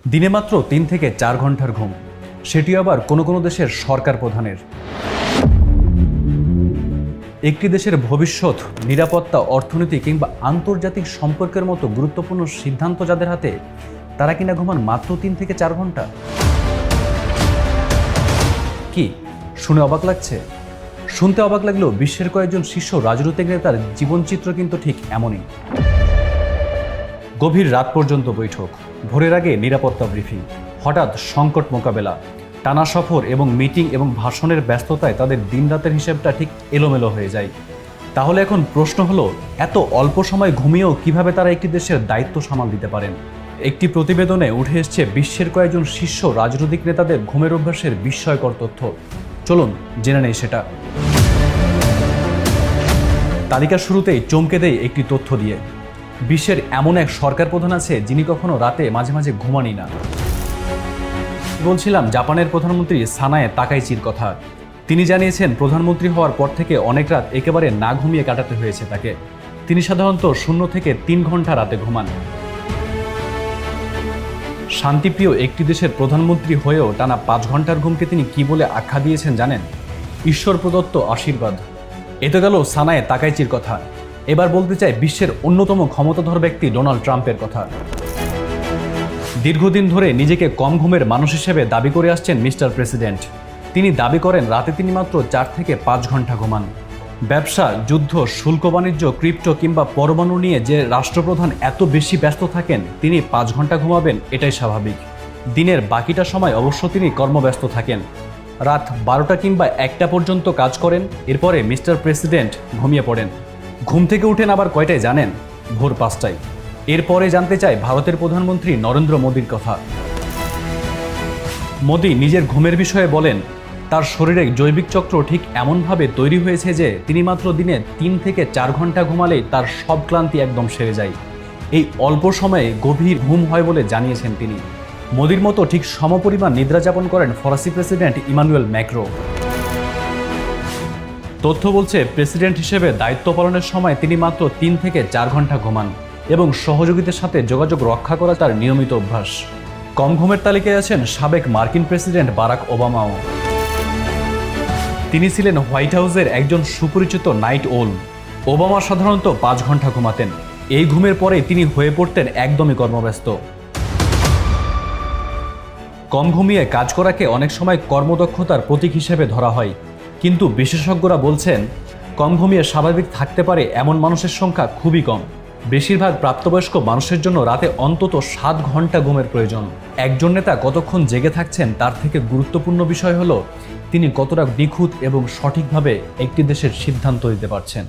দিনে মাত্র 3 থেকে 4 ঘন্টার ঘুম, সেটি আবার কোনো কোনো দেশের সরকার প্রধানের। একটি দেশের ভবিষ্যৎ, নিরাপত্তা, অর্থনীতি কিংবা আন্তর্জাতিক সম্পর্কের মতো গুরুত্বপূর্ণ সিদ্ধান্ত যাদের হাতে, তারা কিনা ঘুমান মাত্র 3 থেকে 4 ঘন্টা। কি শুনে অবাক লাগছে? শুনতে অবাক লাগলেও বিশ্বের কয়েকজন শীর্ষ রাজনৈতিক নেতার জীবনচিত্র কিন্তু ঠিক এমনই। গভীর রাত পর্যন্ত বৈঠক, ভোরের আগে নিরাপত্তা ব্রিফিং, হঠাৎ সংকট মোকাবেলা, টানা সফর এবং মিটিং এবং ভাষণের ব্যস্ততায় তাদের দিনরাতের হিসেবটা ঠিক এলোমেলো হয়ে যায়। তাহলে এখন প্রশ্ন হলো, এত অল্প সময় ঘুমিয়েও কিভাবে তারা একটি দেশের দায়িত্ব সামাল দিতে পারেন? একটি প্রতিবেদনে উঠে এসেছে বিশ্বের কয়েকজন শীর্ষ রাজনৈতিক নেতাদের ঘুমের অভ্যাসের বিস্ময়কর তথ্য। চলুন জেনে নেই সেটা। তালিকার শুরুতেই চমকে দেয় একটি তথ্য দিয়ে। বিশ্বের এমন এক সরকার প্রধান আছে যিনি কখনো রাতে মাঝে মাঝে ঘুমানই না। বলছিলাম জাপানের প্রধানমন্ত্রী সানায়ে তাকাইচির কথা। তিনি জানিয়েছেন প্রধানমন্ত্রী হওয়ার পর থেকে অনেক রাত একেবারে না ঘুমিয়ে কাটাতে হয়েছে তাকে। তিনি সাধারণত 0 থেকে 3 ঘন্টা রাতে ঘুমান। শান্তিপ্রিয় একটি দেশের প্রধানমন্ত্রী হয়েও টানা 5 ঘন্টার ঘুমকে তিনি কি বলে আখ্যা দিয়েছেন জানেন? ঈশ্বর প্রদত্ত আশীর্বাদ। এতে গেল সানায়ে তাকাইচির কথা। এবার বলতে চাই বিশ্বের অন্যতম ক্ষমতাধর ব্যক্তি ডোনাল্ড ট্রাম্পের কথা। দীর্ঘদিন ধরে নিজেকে কম ঘুমের মানুষ হিসেবে দাবি করে আসছেন মিস্টার প্রেসিডেন্ট। তিনি দাবি করেন রাতে তিনি মাত্র 4 থেকে 5 ঘন্টা ঘুমান। ব্যবসা, যুদ্ধ, শুল্ক বাণিজ্য, ক্রিপ্টো কিংবা পরমাণু নিয়ে যে রাষ্ট্রপ্রধান এত বেশি ব্যস্ত থাকেন, তিনি 5 ঘন্টা ঘুমাবেন এটাই স্বাভাবিক। দিনের বাকিটা সময় অবশ্য তিনি কর্মব্যস্ত থাকেন। রাত 12টা কিংবা 1টা পর্যন্ত কাজ করেন, এরপরে মিস্টার প্রেসিডেন্ট ঘুমিয়ে পড়েন। ঘুম থেকে উঠেন আবার কয়টায় জানেন? ভোর 5টায়। এরপরে জানতে চাই ভারতের প্রধানমন্ত্রী নরেন্দ্র মোদীর কথা। মোদী নিজের ঘুমের বিষয়ে বলেন, তার শরীরে জৈবিক চক্র ঠিক এমনভাবে তৈরি হয়েছে যে তিনি মাত্র দিনে 3 থেকে 4 ঘন্টা ঘুমালেই তার সব ক্লান্তি একদম সেরে যায়। এই অল্প সময়ে গভীর ঘুম হয় বলে জানিয়েছেন তিনি। মোদীর মতো ঠিক সমপরিমাণ নিদ্রা যাপন করেন ফরাসি প্রেসিডেন্ট ইমানুয়েল ম্যাক্রো। তথ্য বলছে প্রেসিডেন্ট হিসেবে দায়িত্ব পালনের সময় তিনি মাত্র 3 থেকে 4 ঘন্টা ঘুমান এবং সহযোগীদের সাথে যোগাযোগ রক্ষা করা তার নিয়মিত অভ্যাস। কম ঘুমের তালিকায় আছেন সাবেক মার্কিন প্রেসিডেন্ট বারাক ওবামাও। তিনি ছিলেন হোয়াইট হাউসের একজন সুপরিচিত নাইট ওল। ওবামা সাধারণত 5 ঘন্টা ঘুমাতেন। এই ঘুমের পরে তিনি হয়ে পড়তেন একদমই কর্মব্যস্ত। কম ঘুমিয়ে কাজ করাকে অনেক সময় কর্মদক্ষতার প্রতীক হিসেবে ধরা হয়, কিন্তু বিশেষজ্ঞরা বলছেন কম ঘুমিয়ে স্বাভাবিক থাকতে পারে এমন মানুষের সংখ্যা খুবই কম। বেশিরভাগ প্রাপ্তবয়স্ক মানুষের জন্য রাতে অন্তত 7 ঘন্টা ঘুমের প্রয়োজন। একজন নেতা কতক্ষণ জেগে থাকছেন তার থেকে গুরুত্বপূর্ণ বিষয় হলো তিনি কতটা নিখুঁত এবং সঠিকভাবে একটি দেশের সিদ্ধান্ত দিতে পারছেন।